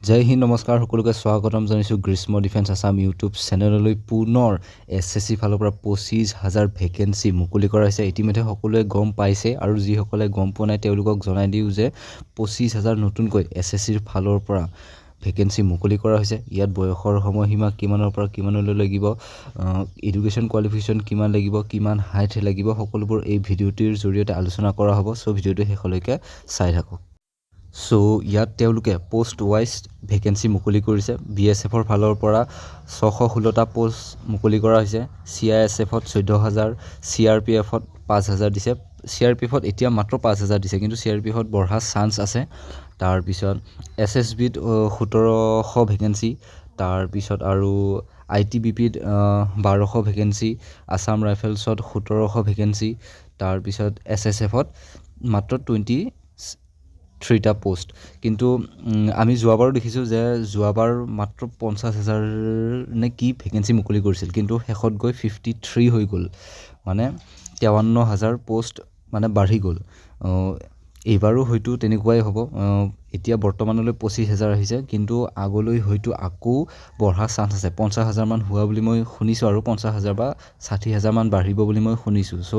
জয় হিন্দ নমস্কাৰ সকলোকে স্বাগতম জনাইছোঁ গ্ৰীষ্ম ডিফেন্স আছাম ইউটিউব চেনেললৈ পুনৰ এছএছচি ফালৰ পৰা 25,000 ভেকেঞ্চি মুকলি কৰা হৈছে। ইতিমধ্যে সকলোৱে গম পাইছে আৰু যিসকলে গম পোৱা নাই তেওঁলোকক জনাই দিওঁ যে 25,000 নতুনকৈ এছএছচিৰ ফালৰ পৰা ভেকেঞ্চি মুকলি কৰা হৈছে। ইয়াত বয়সৰ সময়সীমা কিমানৰ পৰা কিমানলৈ লাগিব, এডুকেশ্যন কোৱালিফিকেশ্যন কিমান লাগিব, কিমান হাইট লাগিব, সকলোবোৰ এই ভিডিঅ'টিৰ জৰিয়তে আলোচনা কৰা হ'ব। চ' ভিডিঅ'টো শেষলৈকে চাই থাকক। চ' ইয়াত তেওঁলোকে পোষ্ট ৱাইজ ভেকেঞ্চি মুকলি কৰিছে। BSFৰ ফালৰ পৰা 616টা পোষ্ট মুকলি কৰা হৈছে। CISFত 14,000, CRPFত 5,000 দিছে। CRPFত এতিয়া মাত্ৰ 5,000 দিছে, কিন্তু CRPFত বঢ়া চান্স আছে। তাৰপিছত SSBত 1,700 ভেকেঞ্চি, তাৰপিছত আৰু ITBPত 1,200 ভেকেঞ্চি, আছাম ৰাইফেলছত 1,700 ভেকেঞ্চি, তাৰপিছত SSFত মাত্ৰ 23টা পোষ্ট। কিন্তু আমি যোৱাবাৰো দেখিছোঁ যে যোৱাবাৰ মাত্ৰ 50,000 নে কি ভেকেঞ্চি মুকলি কৰিছিল, কিন্তু শেষত গৈ 53 হৈ গ'ল, মানে 53,000 পোষ্ট মানে বাঢ়ি গ'ল। এইবাৰো হয়তো তেনেকুৱাই হ'ব। এতিয়া বৰ্তমানলৈ 25,000 আহিছে, কিন্তু আগলৈ হয়তো আকৌ বঢ়া চান্স আছে। 50,000 মান হোৱা বুলি মই শুনিছোঁ, আৰু 50,000 বা 60,000 মান বাঢ়িব বুলি মই শুনিছোঁ। চ'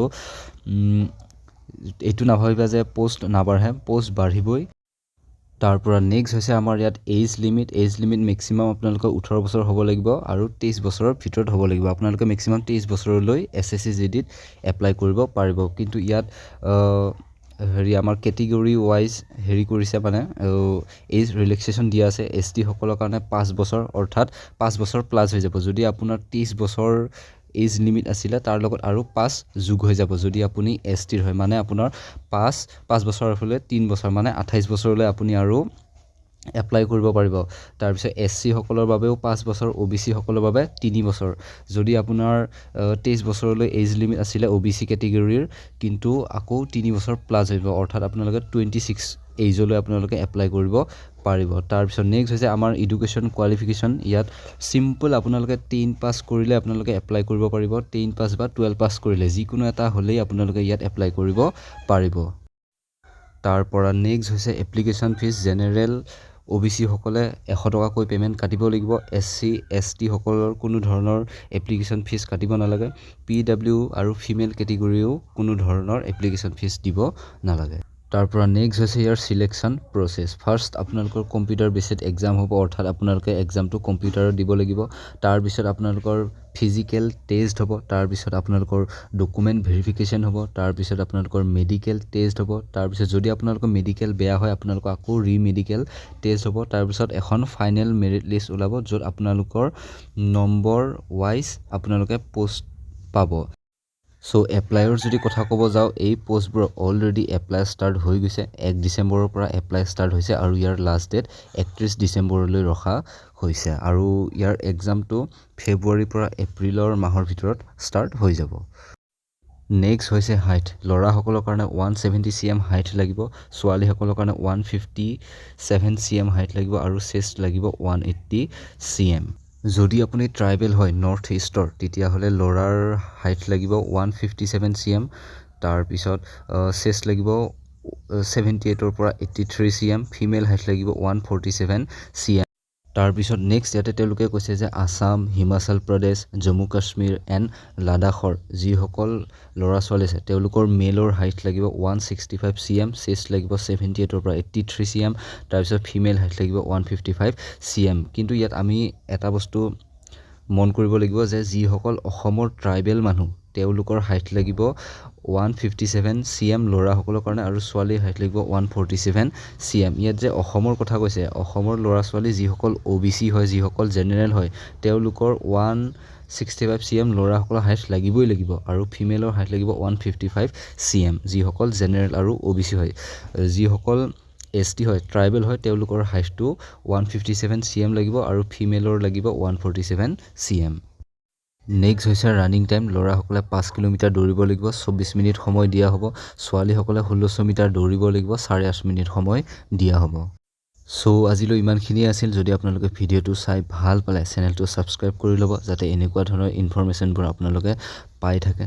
এইটো নাভাবিবা যে পোষ্ট নাবাঢ়ে, পোষ্ট বাঢ়িবই। তাৰ পৰা নেক্সট হৈছে আমাৰ ইয়াত এজ লিমিট মেক্সিমাম আপোনালোকৰ 18 বছৰ হ'ব লাগিব আৰু 23 বছৰৰ ভিতৰত হ'ব লাগিব। আপোনালোকে মেক্সিমাম 23 বছৰলৈ SSC GDত এপ্লাই কৰিব পাৰিব। কিন্তু ইয়াত আমাৰ কেটেগৰী ৱাইজ কৰিছে, মানে এজ ৰিলেক্সেশ্যন দিয়া আছে। ST সকলৰ কাৰণে 5 বছৰ, অৰ্থাৎ 5 বছৰ প্লাছ হৈ যাব। যদি আপোনাৰ 30 বছৰ এজ লিমিট আছিলে, তাৰ লগত আৰু 5 যোগ হৈ যাব যদি আপুনি STৰ হয়। মানে আপোনাৰ 5 বছৰৰ ফালে 3 বছৰ, মানে 28 বছৰলৈ আপুনি আৰু এপ্লাই কৰিব পাৰিব। তাৰপিছত SC সকলৰ বাবেও 5 বছৰ, OBC সকলৰ বাবে 3 বছৰ। যদি আপোনাৰ 23 বছৰলৈ এজ লিমিট আছিলে OBC কেটেগৰীৰ, কিন্তু আকৌ 3 বছৰ প্লাছ হৈ যাব, অৰ্থাৎ আপোনালোকে 26 এইজলৈ আপোনালোকে এপ্লাই কৰিব পাৰিব। তাৰপিছত নেক্সট হৈছে আমাৰ এডুকেশ্যন কোৱালিফিকেশ্যন। ইয়াত চিম্পল আপোনালোকে 10 পাছ কৰিলে আপোনালোকে এপ্লাই কৰিব পাৰিব। 10 পাছ বা 12 পাছ কৰিলে যিকোনো এটা হ'লেই আপোনালোকে ইয়াত এপ্লাই কৰিব পাৰিব। তাৰ পৰা নেক্সট হৈছে এপ্লিকেশ্যন ফিজ। জেনেৰেল OBC সকলে 100 টকাকৈ পে'মেণ্ট কাটিব লাগিব। SC ST সকলৰ কোনো ধৰণৰ এপ্লিকেশ্যন ফিজ কাটিব নালাগে। PW আৰু ফিমেল কেটেগৰীও কোনো ধৰণৰ এপ্লিকেশ্যন ফিজ দিব নালাগে। তাৰ পৰা নেক্সট হৈছে ইয়াৰ চিলেকশ্যন প্ৰচেছ। ফাৰ্ষ্ট আপোনালোকৰ কম্পিউটাৰ বেচিড এক্সাম হ'ব, অৰ্থাৎ আপোনালোকে এক্সামটো কম্পিউটাৰত দিব লাগিব। তাৰপিছত আপোনালোকৰ ফিজিকেল টেষ্ট হ'ব, তাৰপিছত আপোনালোকৰ ডকুমেণ্ট ভেৰিফিকেশ্যন হ'ব, তাৰপিছত আপোনালোকৰ মেডিকেল টেষ্ট হ'ব। তাৰপিছত যদি আপোনালোকৰ মেডিকেল বেয়া হয়, আপোনালোকৰ আকৌ মেডিকেল টেষ্ট হ'ব। তাৰপিছত এখন ফাইনেল মেৰিট লিষ্ট ওলাব, য'ত আপোনালোকৰ নম্বৰ ৱাইজ আপোনালোকে পোষ্ট পাব। চ' এপ্লাইৰ যদি কথা ক'ব যাওঁ, এই পোষ্টবোৰ অলৰেডি এপ্লাই ষ্টাৰ্ট হৈ গৈছে। 1 ডিচেম্বৰৰ পৰা এপ্লাই ষ্টাৰ্ট হৈছে আৰু ইয়াৰ লাষ্ট ডেট 31 ডিচেম্বৰলৈ ৰখা হৈছে। আৰু ইয়াৰ এক্সামটো ফেব্ৰুৱাৰীৰ পৰা এপ্ৰিলৰ মাহৰ ভিতৰত ষ্টাৰ্ট হৈ যাব। নেক্সট হৈছে হাইট। ল'ৰাসকলৰ কাৰণে 170 cm হাইট লাগিব, ছোৱালীসকলৰ কাৰণে 157 cm হাইট লাগিব, আৰু চেষ্ট লাগিব 180 cm। যদি আপুনি ট্ৰাইবেল হয় নৰ্থ ইষ্টৰ, তেতিয়াহ'লে ল'ৰাৰ হাইট লাগিব 157 cm, তাৰপিছত চেষ্ট লাগিব 78ৰ পৰা 83 cm, ফিমেল হাইট লাগিব 147 cm। তাৰপিছত নেক্সট ইয়াতে তেওঁলোকে কৈছে যে আছাম, হিমাচল প্ৰদেশ, জম্মু কাশ্মীৰ এণ্ড লাডাখৰ যিসকল ল'ৰা ছোৱালী আছে, তেওঁলোকৰ মেলৰ হাইট লাগিব 165 cm, চেষ্ট লাগিব 78ৰ পৰা 83 cm, তাৰপিছত ফিমেল হাইট লাগিব 155 cm। কিন্তু ইয়াত আমি এটা বস্তু মন কৰিব লাগিব যে যিসকল অসমৰ ট্ৰাইবেল মানুহ, তেওঁলোকৰ হাইট লাগিব 157 cm ল'ৰাসকলৰ কাৰণে, আৰু ছোৱালীৰ হাইট লাগিব 147 cm। ইয়াত যে অসমৰ কথা কৈছে, অসমৰ ল'ৰা ছোৱালী যিসকল OBC হয়, যিসকল জেনেৰেল হয়, তেওঁলোকৰ 165 cm ল'ৰাসকলৰ হাইট লাগিবই লাগিব, আৰু ফিমেলৰ হাইট লাগিব 155 cm, যিসকল জেনেৰেল আৰু OBC হয়। যিসকল ST হয়, ট্ৰাইবেল হয়, তেওঁলোকৰ হাইটটো 157 cm লাগিব, আৰু ফিমেলৰ লাগিব 147 cm। নেক্সট হৈছে ৰানিং টাইম। ল'ৰাসকলে 5 কিলোমিটাৰ দৌৰিব লাগিব, 24 মিনিট সময় দিয়া হ'ব। ছোৱালীসকলে 1600 মিটাৰ দৌৰিব লাগিব, 8.5 মিনিট সময় দিয়া হ'ব। চ' আজিলৈ ইমানখিনিয়ে আছিল। যদি আপোনালোকে ভিডিঅ'টো চাই ভাল পালে, চেনেলটো ছাবস্ক্ৰাইব কৰি ল'ব, যাতে এনেকুৱা ধৰণৰ ইনফৰমেশ্যনবোৰ আপোনালোকে পাই থাকে।